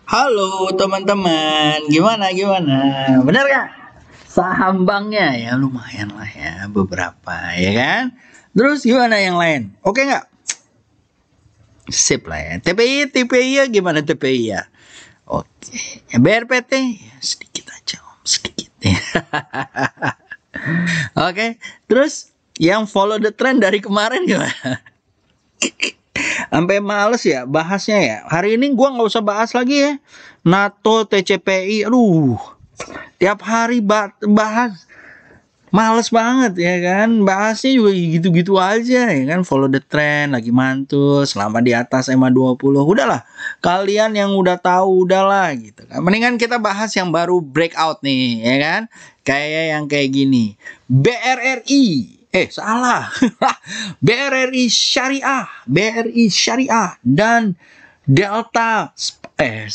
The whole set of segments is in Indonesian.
Halo teman-teman, gimana? Bener gak? Saham banknya ya lumayan lah ya beberapa ya kan. Terus gimana yang lain? Oke nggak? Sip lah ya. TPI ya gimana TPI ya? Oke. Ya, BRPT ya, sedikit aja om, sedikit ya. Oke. Terus yang follow the trend dari kemarin gimana? Sampai males ya bahasnya ya. Hari ini gua nggak usah bahas lagi ya. NATO, TCPI, aduh, tiap hari bahas, males banget ya kan. Bahasnya juga gitu-gitu aja ya kan. Follow the trend, lagi mantul, selama di atas EMA 20. Udahlah, kalian yang udah tahu udahlah gitu kan. Mendingan kita bahas yang baru breakout nih ya kan. Kayak yang kayak gini. BRRI. Salah. BRI Syariah dan Delta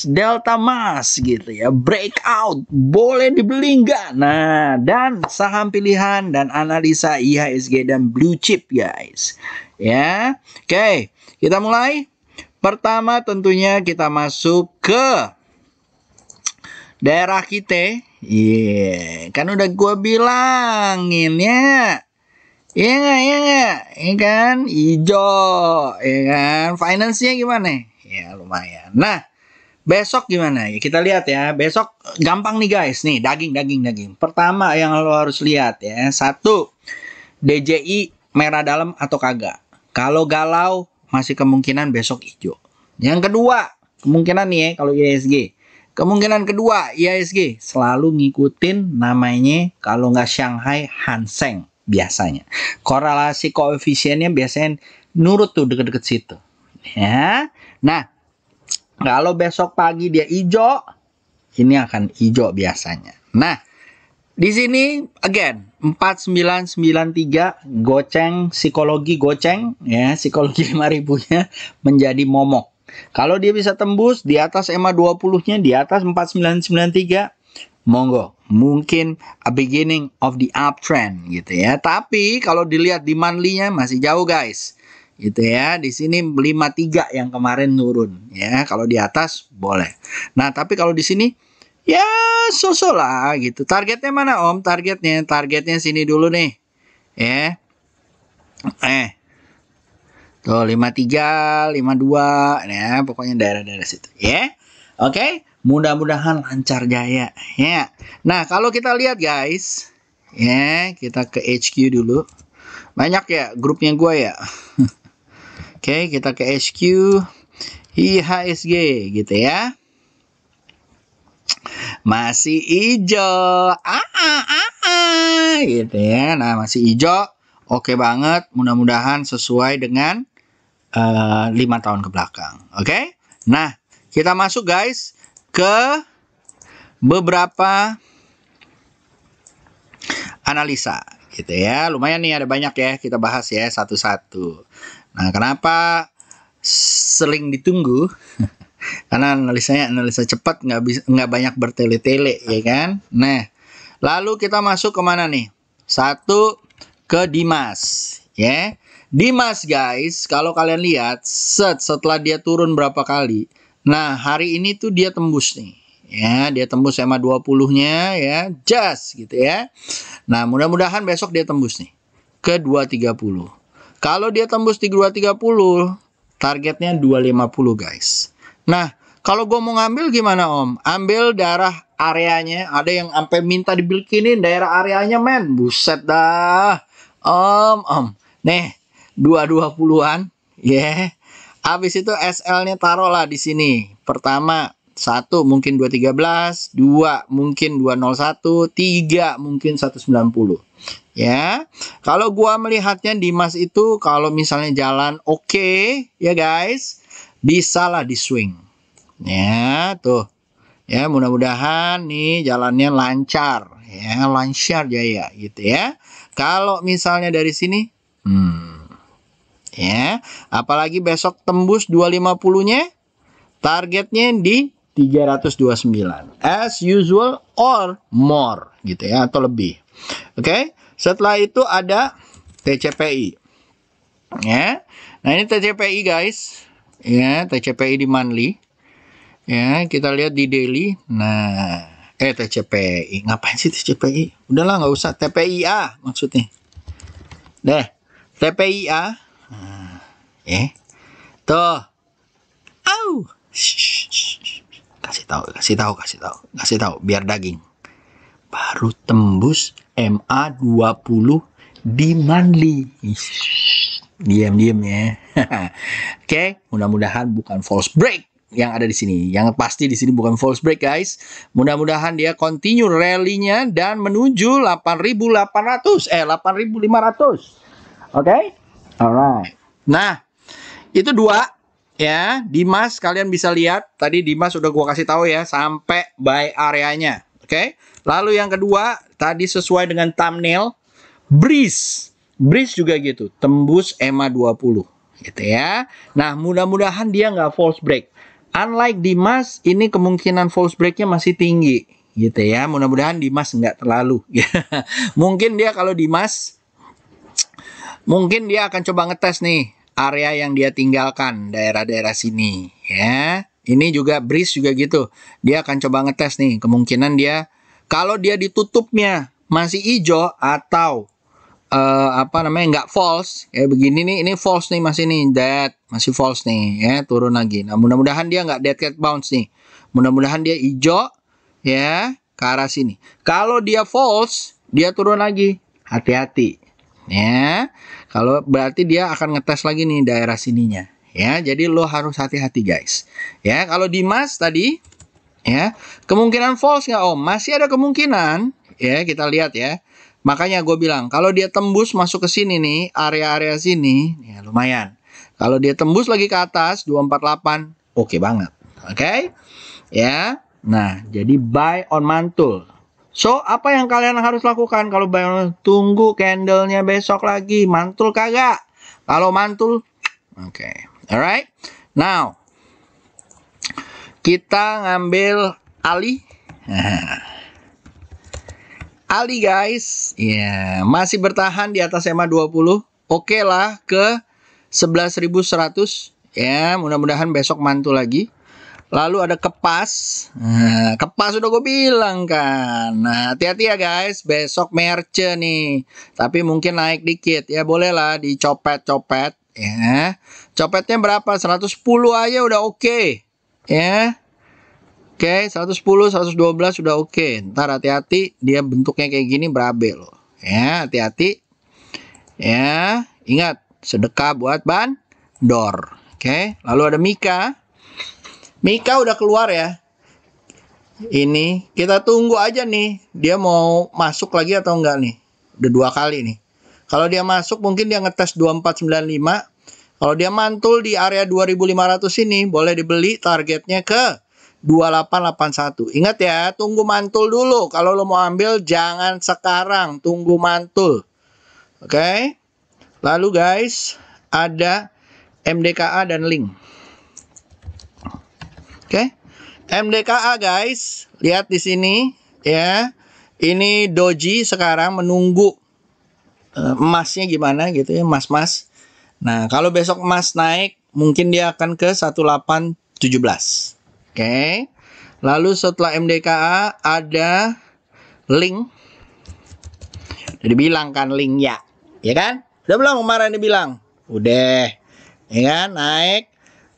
Delta Mas gitu ya, breakout, boleh dibeli nggak? Nah, dan saham pilihan dan analisa IHSG dan blue chip guys ya. Oke, kita mulai. Pertama tentunya kita masuk ke daerah kita. Kan udah gue bilangin ya. Iya nggak, iya nggak, ya kan, hijau, ya kan, finance-nya gimana? Ya lumayan. Nah, besok gimana? Ya kita lihat ya. Besok gampang nih guys, nih daging. Pertama yang lo harus lihat ya, satu, DJI merah dalam atau kagak. Kalau galau, masih kemungkinan besok hijau. Yang kedua, kemungkinan nih ya, kalau IHSG. Kemungkinan kedua, IHSG selalu ngikutin namanya, kalau nggak Shanghai, Hang Seng biasanya. Korelasi koefisiennya biasanya nurut tuh deket-deket situ. Ya. Nah, kalau besok pagi dia hijau, ini akan hijau biasanya. Nah, di sini again 4993 goceng ya, psikologi 5000-nya menjadi momok. Kalau dia bisa tembus di atas EMA 20-nya di atas 4993, monggo, mungkin a beginning of the uptrend gitu ya. Tapi kalau dilihat di monthly-nya masih jauh guys. Gitu ya. Di sini 53 yang kemarin turun ya. Kalau di atas boleh. Nah, tapi kalau di sini ya so-so lah gitu. Targetnya mana Om? Targetnya sini dulu nih. Ya. Tuh 53, 52 ya, pokoknya daerah-daerah situ ya. Oke, mudah-mudahan lancar jaya ya. Nah, kalau kita lihat guys, ya, kita ke HQ dulu. Banyak ya grupnya gua ya. Oke, kita ke HQ IHSG gitu ya. Masih hijau. Gitu ya. Nah, masih hijau. Oke banget, mudah-mudahan sesuai dengan 5 tahun ke belakang. Oke? Nah, kita masuk guys ke beberapa analisa gitu ya. Lumayan nih, ada banyak ya, kita bahas ya satu-satu. Nah, kenapa sering ditunggu? Karena analisa cepat, nggak banyak bertele-tele ya kan. Nah, lalu kita masuk kemana nih? Satu, ke Dimas ya. Dimas guys, kalau kalian lihat setelah dia turun berapa kali, nah hari ini tuh dia tembus nih ya, dia tembus EMA 20-nya ya, just gitu ya. Nah, mudah-mudahan besok dia tembus nih ke 230. Kalau dia tembus di 230, targetnya 250 guys. Nah, kalau gue mau ngambil gimana Om? Ambil daerah areanya, ada yang sampai minta dibikinin daerah areanya men, buset dah. Om. Nih, 220-an, ya. Habis itu SL-nya taruhlah di sini. Pertama, 1 mungkin 213, 2 mungkin 201, 3 mungkin 190. Ya. Kalau gua melihatnya Dimas itu kalau misalnya jalan oke, ya guys, bisalah di swing. Ya, tuh. Ya, mudah-mudahan nih jalannya lancar, ya, lancar jaya gitu ya. Kalau misalnya dari sini, ya, apalagi besok tembus 250-nya, targetnya di 329. As usual or more gitu ya, atau lebih. Oke, setelah itu ada TCPI. Ya. Nah, ini TCPI guys. Ya, TCPI di monthly. Ya, kita lihat di daily. Nah, TCPI. Ngapain sih TCPI? Udahlah, nggak usah. TPIA maksudnya. Deh, TPIA. Tuh. Au. Kasih tahu biar daging. Baru tembus MA20 di monthly. Diam-diam ya. Oke, mudah-mudahan bukan false break yang ada di sini. Yang pasti di sini bukan false break, guys. Mudah-mudahan dia continue rally-nya dan menuju 8.800, 8.500. Oke? Alright. Nah, itu dua ya. Dimas, kalian bisa lihat tadi Dimas udah gua kasih tahu ya sampai buy areanya. Oke? Lalu yang kedua, tadi sesuai dengan thumbnail, Breeze juga gitu, tembus EMA 20 gitu ya. Nah, mudah-mudahan dia nggak false break. Unlike Dimas, ini kemungkinan false breaknya masih tinggi gitu ya. Mudah-mudahan Dimas nggak terlalu. Mungkin dia kalau Dimas, mungkin dia akan coba ngetes nih area yang dia tinggalkan, daerah-daerah sini ya. Ini juga Breeze juga gitu. Dia akan coba ngetes nih, kemungkinan dia kalau dia ditutupnya masih hijau atau nggak false kayak begini nih, ini false nih, masih nih masih false nih ya, turun lagi. Nah, mudah-mudahan dia nggak dead cat bounce nih, mudah-mudahan dia hijau ya ke arah sini. Kalau dia false, dia turun lagi, hati-hati ya. Kalau berarti dia akan ngetes lagi nih daerah sininya ya, jadi lo harus hati-hati guys ya. Kalau Dimas tadi ya, kemungkinan false nggak Om? Masih ada kemungkinan ya, kita lihat ya. Makanya gue bilang, kalau dia tembus masuk ke sini nih, area-area sini, ya lumayan. Kalau dia tembus lagi ke atas, 248, oke banget. Oke? Ya. Nah, jadi buy on mantul. So, apa yang kalian harus lakukan kalau buy on? Tunggu candlenya besok lagi. Mantul kagak? Kalau mantul, oke. Alright? Now, kita ngambil Ali. Ali guys, ya masih bertahan di atas EMA 20. Oke lah ke 11.100 ya, mudah-mudahan besok mantul lagi. Lalu ada Kepas. Nah, Kepas udah gue bilang kan. Nah, hati-hati ya guys, besok merce nih. Tapi mungkin naik dikit ya, bolehlah dicopet-copet ya. Copetnya berapa? 110 aja udah oke. Ya. Oke, 110, 112 sudah oke. Ntar hati-hati, dia bentuknya kayak gini berabe loh. Ya, hati-hati. Ya, ingat, sedekah buat bandor. Oke, lalu ada Mika. Mika udah keluar ya. Ini, kita tunggu aja nih. Dia mau masuk lagi atau enggak nih. Udah 2 kali nih. Kalau dia masuk, mungkin dia ngetes 2495. Kalau dia mantul di area 2500 ini, boleh dibeli, targetnya ke 2881. Ingat ya, tunggu mantul dulu. Kalau lo mau ambil, jangan sekarang. Tunggu mantul. Oke. Lalu guys, ada MDKA dan Link. Oke. MDKA guys, lihat di sini ya. Ini doji sekarang menunggu emasnya gimana gitu ya, emas-emas. Nah, kalau besok emas naik, mungkin dia akan ke 1817. Oke. Lalu setelah MDKA ada Link. Udah dibilang kan Link ya. Ya kan? Udah belum kemarin dibilang? Udah. Ya kan? Naik.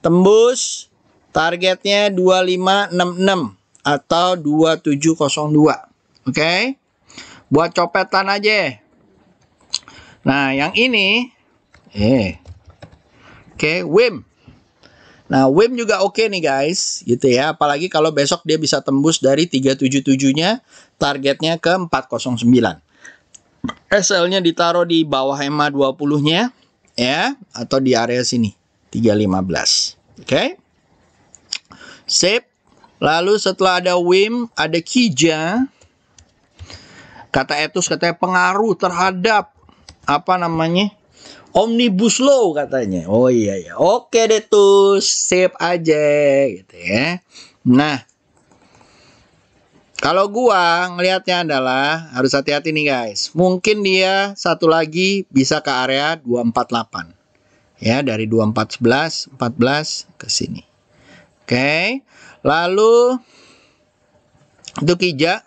Tembus. Targetnya 2566 atau 2702. Oke. Buat copetan aja. Nah, yang ini oke, WIM. Nah, WIM juga oke nih guys, gitu ya. Apalagi kalau besok dia bisa tembus dari 377-nya, targetnya ke 409. SL-nya ditaruh di bawah EMA 20-nya, ya, atau di area sini, 315. Oke. Sip. Lalu setelah ada WIM, ada Kija. Kata Etus katanya pengaruh terhadap, apa namanya, Omnibus Law katanya. Oh iya ya. Oke deh tuh, save aja gitu ya. Nah, kalau gua ngelihatnya adalah harus hati-hati nih guys. Mungkin dia satu lagi bisa ke area 248. Ya, dari 2411, 14 ke sini. Oke. Lalu itu Kija.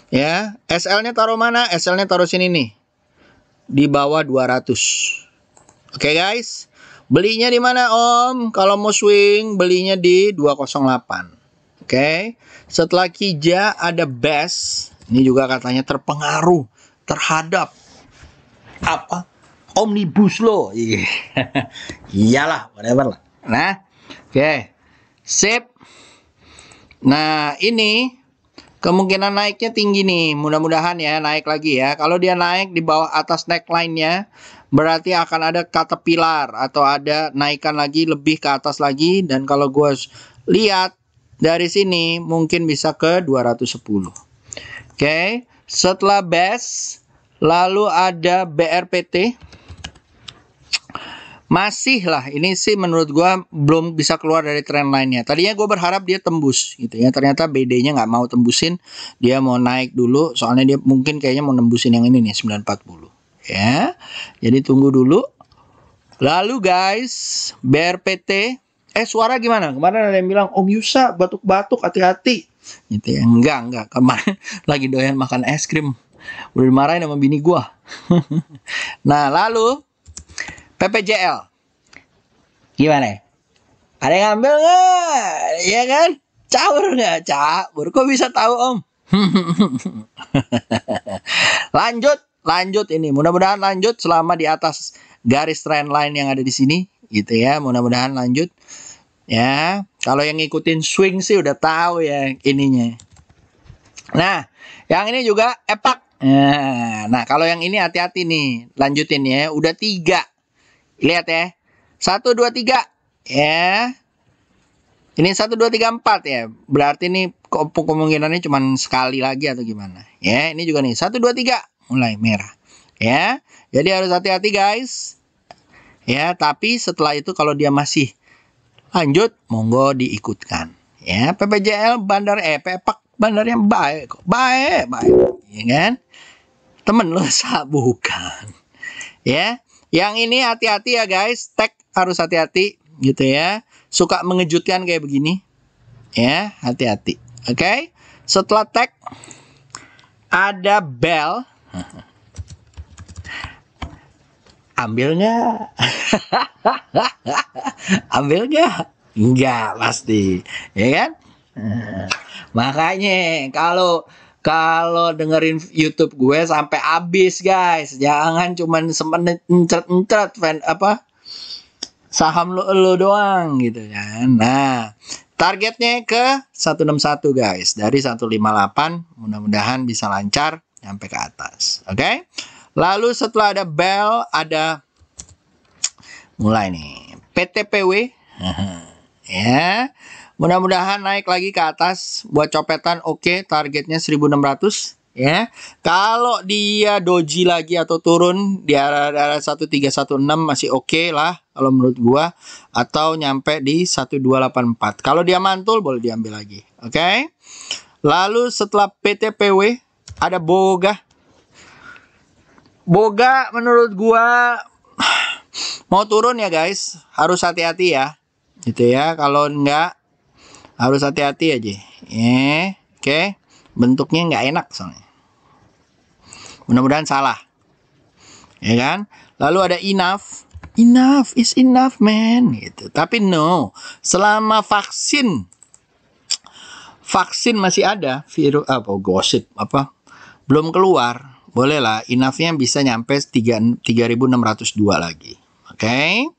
Ya, SL-nya taruh mana? SL-nya taruh sini nih. Di bawah 200. Oke, guys. Belinya di mana, Om? Kalau mau swing, belinya di 208. Oke. Setelah Kija ada Best. Ini juga katanya terpengaruh terhadap apa? Omnibus Law. Iyalah, whatever lah. Nah, oke. Sip. Nah, ini kemungkinan naiknya tinggi nih, mudah-mudahan ya naik lagi ya. Kalau dia naik di bawah atas neckline-nya, berarti akan ada caterpillar atau ada naikan lagi lebih ke atas lagi. Dan kalau gue lihat dari sini mungkin bisa ke 210. Oke, setelah BES, lalu ada BRPT. Masih lah, ini sih menurut gua belum bisa keluar dari trend line-nya. Tadinya gue berharap dia tembus gitu ya. Ternyata BD-nya nggak mau tembusin. Dia mau naik dulu. Soalnya dia mungkin kayaknya mau nembusin yang ini nih, 940. Ya, jadi tunggu dulu. Lalu guys, BRPT. Suara gimana? Kemarin ada yang bilang, Om Yusa batuk-batuk, hati-hati. Gitu ya. Enggak. Kemarin lagi doyan makan es krim. Udah dimarahin sama bini gua. Nah, lalu PPJL. Gimana? Ada yang ngambil nggak? Iya kan? Caur nggak? Caur. Kok bisa tahu, Om? Lanjut ini. Mudah-mudahan lanjut selama di atas garis trend line yang ada di sini, gitu ya. Mudah-mudahan lanjut. Ya, kalau yang ngikutin swing sih udah tahu ya ininya. Nah, yang ini juga epak. Nah, kalau yang ini hati-hati nih. Lanjutin ya. Udah 3. Lihat ya. 1, 2, 3. Ya. Ini 1, 2, 3, 4 ya. Berarti ini kemungkinannya cuma sekali lagi atau gimana. Ya, ini juga nih. 1, 2, 3. Mulai merah. Ya. Jadi harus hati-hati guys. Ya, tapi setelah itu kalau dia masih lanjut, monggo diikutkan. Ya, PPJL bandar pepak bandarnya baik kok. Baik. Ya kan? Temen lo bukan. Ya. Yang ini hati-hati ya guys, tag harus hati-hati gitu ya. Suka mengejutkan kayak begini. Ya, hati-hati. Oke. Setelah tag ada bell. Ambil nggak? Ambil nggak? Enggak pasti. Ya kan? Makanya kalau dengerin YouTube gue sampai habis guys, jangan cuman semenit encret fan apa saham lo doang gitu kan. Nah, targetnya ke 161 guys, dari 158, mudah-mudahan bisa lancar sampai ke atas. Oke. Lalu setelah ada bell ada mulai nih PTPW. Ya. Mudah-mudahan naik lagi ke atas buat copetan. Oke, targetnya 1600 ya. Kalau dia doji lagi atau turun di area 1316 masih oke lah kalau menurut gua, atau nyampe di 1284. Kalau dia mantul boleh diambil lagi. Oke. Lalu setelah PTPW ada Boga. Boga menurut gua mau turun ya guys, harus hati-hati ya. Gitu ya, kalau enggak harus hati-hati aja. Oke. Bentuknya nggak enak soalnya. Mudah-mudahan salah. Ya kan? Lalu ada enough. Enough is enough, man. Gitu. Tapi no, selama vaksin masih ada, virus gosip belum keluar, bolehlah enough-nya bisa nyampe 3602 lagi. Oke.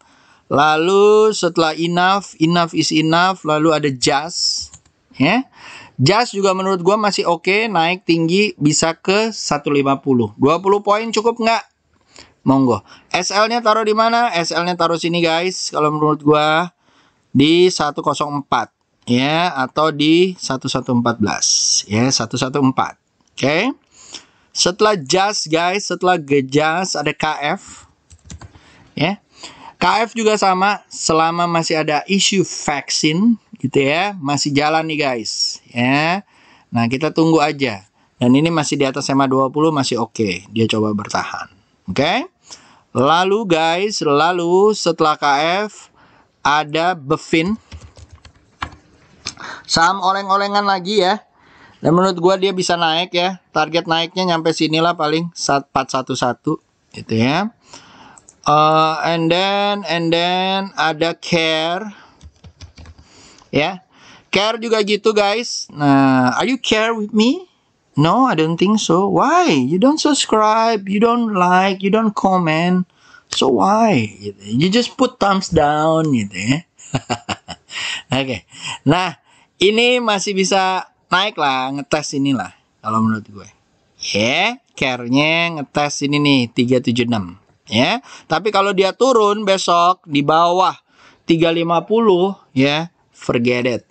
Lalu setelah enough is enough, lalu ada just. Ya. Just juga menurut gua masih oke, naik tinggi bisa ke 150. 20 poin cukup nggak? Monggo. SL-nya taruh di mana? SL-nya taruh sini guys. Kalau menurut gua di 104 ya, atau di 1114 ya, 114. Oke. Setelah just guys, setelah just ada KF. Ya. KF juga sama, selama masih ada isu vaksin gitu ya, masih jalan nih guys ya. Nah, kita tunggu aja. Dan ini masih di atas SMA 20, masih oke. Dia coba bertahan. Oke. Lalu guys, setelah KF ada Befin. Saham oleng-olengan lagi ya. Dan menurut gua dia bisa naik ya. Target naiknya nyampe sinilah paling 411 gitu ya. And then ada Care. Ya. Care juga gitu guys. Nah, are you care with me? No, I don't think so. Why? You don't subscribe, you don't like, you don't comment. So why? Gitu. You just put thumbs down gitu ya. Oke. Nah, ini masih bisa naik lah, ngetes inilah kalau menurut gue. Ya, care-nya ngetes ini nih 376 ya. Tapi kalau dia turun besok di bawah 350 ya, forget it.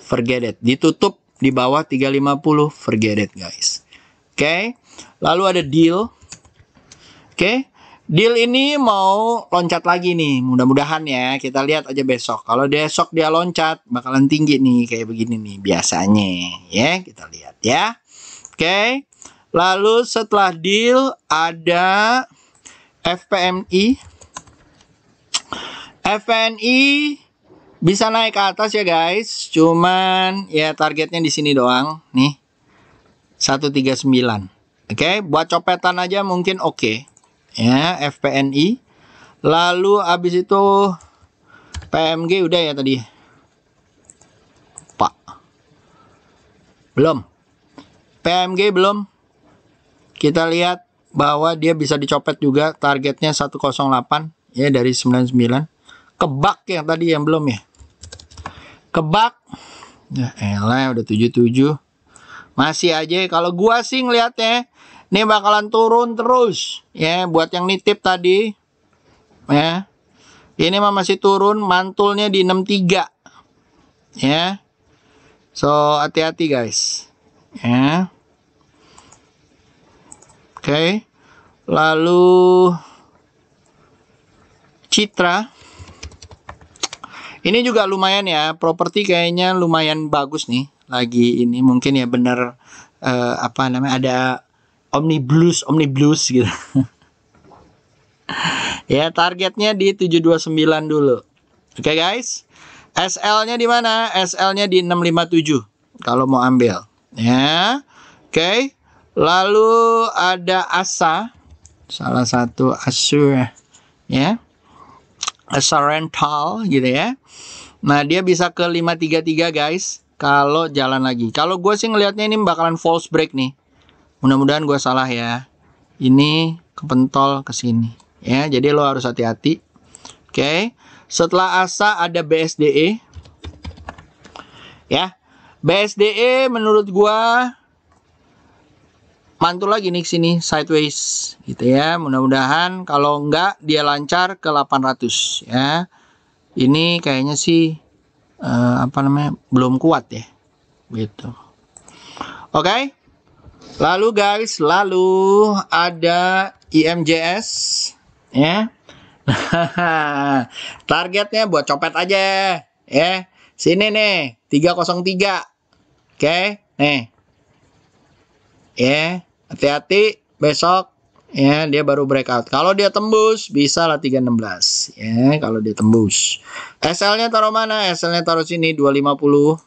Forget it. Ditutup di bawah 350, forget it guys. Oke. Lalu ada deal. Oke. Deal ini mau loncat lagi nih, mudah-mudahan ya. Kita lihat aja besok. Kalau besok dia loncat, bakalan tinggi nih, kayak begini nih biasanya. Ya, kita lihat ya. Oke. Lalu setelah deal ada FPMI. FPNI bisa naik ke atas ya guys. Cuman ya targetnya di sini doang nih. 139. Oke, buat copetan aja mungkin oke. Ya, FPNI. Lalu habis itu PMG udah ya tadi. Pak. Belum. PMG belum. Kita lihat bahwa dia bisa dicopet juga, targetnya 108 ya dari 99. Kebak yang tadi yang belum ya. Kebak. Ya elah udah 77. Masih aja kalau gua sih ngeliatnya ini bakalan turun terus ya buat yang nitip tadi ya. Ini mah masih turun, mantulnya di 63 ya. So hati-hati guys ya. Oke. Lalu Citra ini juga lumayan ya, properti kayaknya lumayan bagus nih lagi ini, mungkin ya bener apa namanya, ada omnibus gitu. Ya, targetnya di 729 dulu. Oke guys. SL-nya di mana? SL-nya di 657 kalau mau ambil. Ya. Oke. Lalu ada ASA, salah satu Asura ya. Asa rental gitu ya. Nah, dia bisa ke 533 guys kalau jalan lagi. Kalau gue sih ngelihatnya ini bakalan false break nih. Mudah-mudahan gue salah ya. Ini kepentol ke sini ya. Jadi lo harus hati-hati. Oke. Setelah ASA ada BSDE. Ya. BSDE menurut gue mantul lagi nih sini sideways gitu ya. Mudah-mudahan kalau enggak dia lancar ke 800 ya. Ini kayaknya sih apa namanya, belum kuat ya. Gitu. Oke. Lalu guys, lalu ada IMJS ya. Targetnya buat copet aja ya. Sini nih 303. Oke, nih. Ya, hati-hati besok ya, dia baru breakout. Kalau dia tembus bisa lah 316 ya, kalau dia tembus. SL-nya taruh mana? SL-nya taruh sini 250.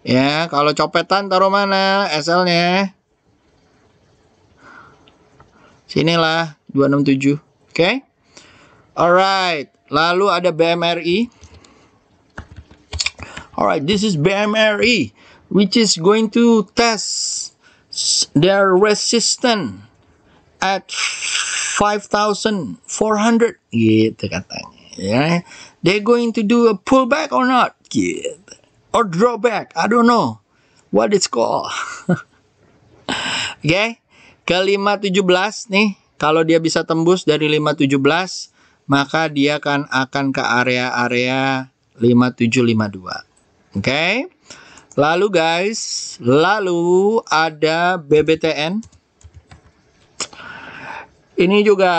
Ya, kalau copetan taruh mana SL-nya? Sinilah 267. Oke. Alright, lalu ada BMRI. Alright, this is BMRI which is going to test their resistance at 5,400 gitu katanya ya. They're going to do a pullback or not gitu, or drawback, I don't know what it's called. Oke. Ke 517 nih, kalau dia bisa tembus dari 517 maka dia akan ke area-area 5752. Oke. Lalu guys, lalu ada BBTN. Ini juga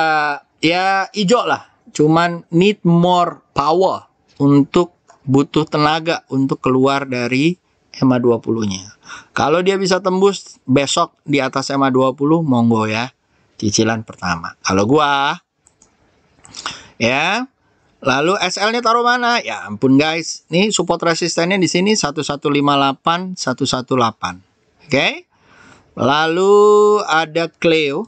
ya hijau lah, cuman need more power, untuk butuh tenaga untuk keluar dari EMA 20-nya. Kalau dia bisa tembus besok di atas EMA 20, monggo ya, cicilan pertama. Kalau gua ya. Lalu SL-nya taruh mana? Ya ampun guys. Nih support resistennya di sini 1158, 118. Oke. Lalu ada Cleo.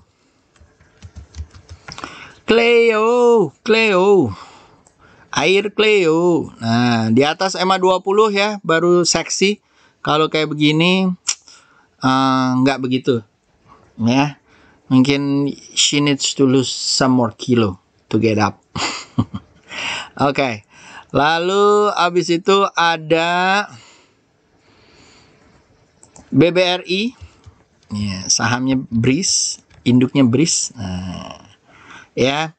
Air Cleo. Nah, di atas EMA 20 ya, baru seksi. Kalau kayak begini nggak begitu. Ya. Mungkin she needs to lose some more kilo to get up. Oke. Lalu abis itu ada BBRI. Ya, sahamnya BRIS, induknya BRIS. Nah, ya.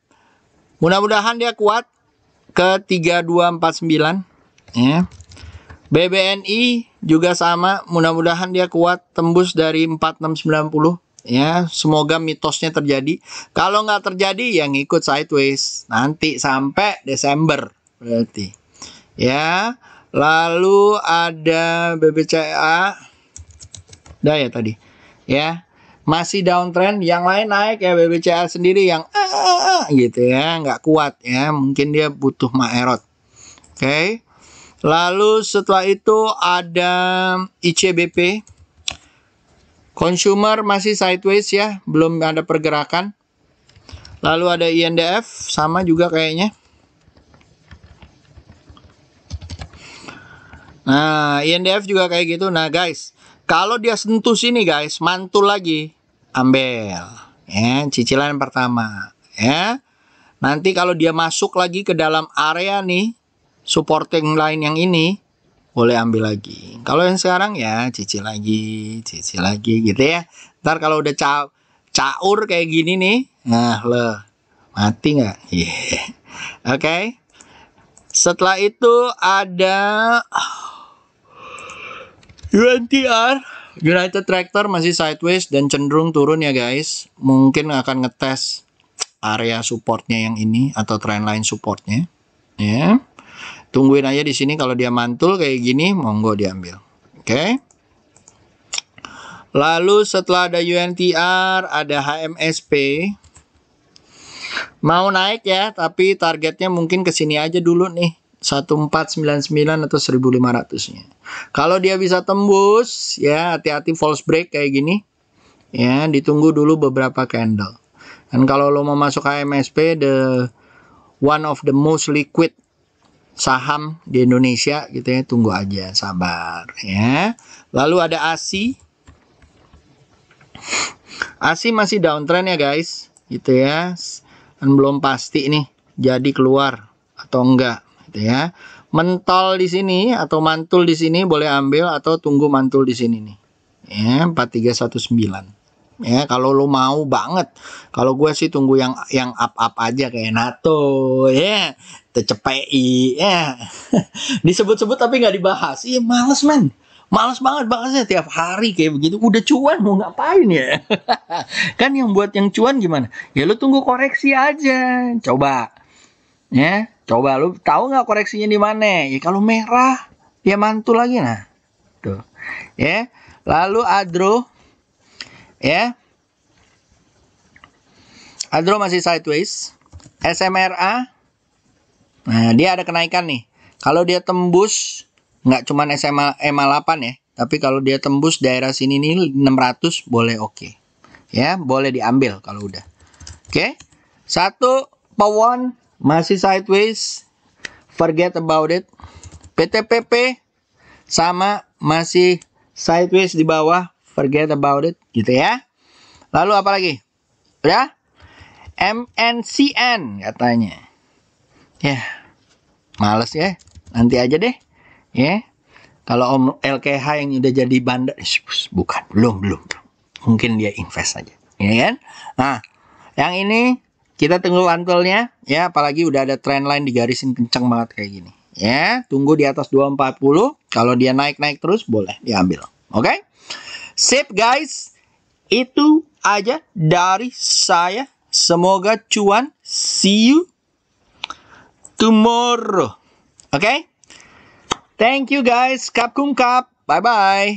Mudah-mudahan dia kuat ke 3249 ya. BBNI juga sama, mudah-mudahan dia kuat tembus dari 4690 ya. Semoga mitosnya terjadi. Kalau nggak terjadi ya ngikut sideways nanti sampai Desember berarti ya. Lalu ada BBCA udah ya tadi ya, masih downtrend. Yang lain naik ya, BBCA sendiri yang gitu ya, nggak kuat ya, mungkin dia butuh maerot. Oke. Lalu setelah itu ada ICBP. Consumer masih sideways ya, belum ada pergerakan. Lalu ada INDF, sama juga kayaknya. Nah, INDF juga kayak gitu. Nah guys, kalau dia sentuh sini guys, mantul lagi, ambil ya, cicilan pertama ya. Nanti kalau dia masuk lagi ke dalam area nih, supporting line yang ini, boleh ambil lagi. Kalau yang sekarang ya cicil lagi gitu ya. Ntar kalau udah caur kayak gini nih, nah mati nggak? Yeah. Oke. Setelah itu ada UNTR, United Tractor masih sideways dan cenderung turun ya guys. Mungkin akan ngetes area supportnya yang ini atau trendline supportnya ya. Tungguin aja di sini, kalau dia mantul kayak gini monggo diambil. Oke. Lalu setelah ada UNTR ada HMSP. Mau naik ya, tapi targetnya mungkin ke sini aja dulu nih. 1499 atau 1500-nya. Kalau dia bisa tembus ya, hati-hati false break kayak gini. Ya, ditunggu dulu beberapa candle. Dan kalau lo mau masuk HMSP, one of the most liquid saham di Indonesia gitu ya, tunggu aja, sabar ya. Lalu ada ASI. ASI masih downtrend ya guys, gitu ya. Dan belum pasti nih jadi keluar atau enggak gitu ya. Mentol di sini atau mantul di sini boleh ambil, atau tunggu mantul di sini nih. Ya, 4319. Ya, kalau lo mau banget. Kalau gue sih tunggu yang up aja kayak NATO ya, TCPI ya. Disebut-sebut tapi nggak dibahas. Iya, males men. Males banget bahasnya tiap hari kayak begitu. Udah cuan mau ngapain ya? Kan yang buat yang cuan gimana? Ya lo tunggu koreksi aja. Coba. Ya, coba lu tahu nggak koreksinya di mana? Ya kalau merah dia mantul lagi, nah. Tuh. Ya. Lalu Adro ya. Adro masih sideways. SMRA. Nah, dia ada kenaikan nih. Kalau dia tembus, nggak cuma EMA 8 ya, tapi kalau dia tembus daerah sini nih 600 boleh oke. Ya, boleh diambil kalau udah. Oke. Satu, Pawon masih sideways. Forget about it. PTPP sama masih sideways di bawah. Forget about it gitu ya. Lalu apa lagi? Udah? MNCN katanya. Ya, males ya. Nanti aja deh. Ya. Kalau Om LKH yang udah jadi bandar, bukan, belum. Mungkin dia invest aja, ya kan? Nah, yang ini kita tunggu mantulnya ya, apalagi udah ada trendline digarisin kencang banget kayak gini. Ya, tunggu di atas 240. Kalau dia naik terus boleh diambil. Oke? Sip guys. Itu aja dari saya. Semoga cuan. See you tomorrow. Okay? Thank you guys. Kap kum kap. Bye bye.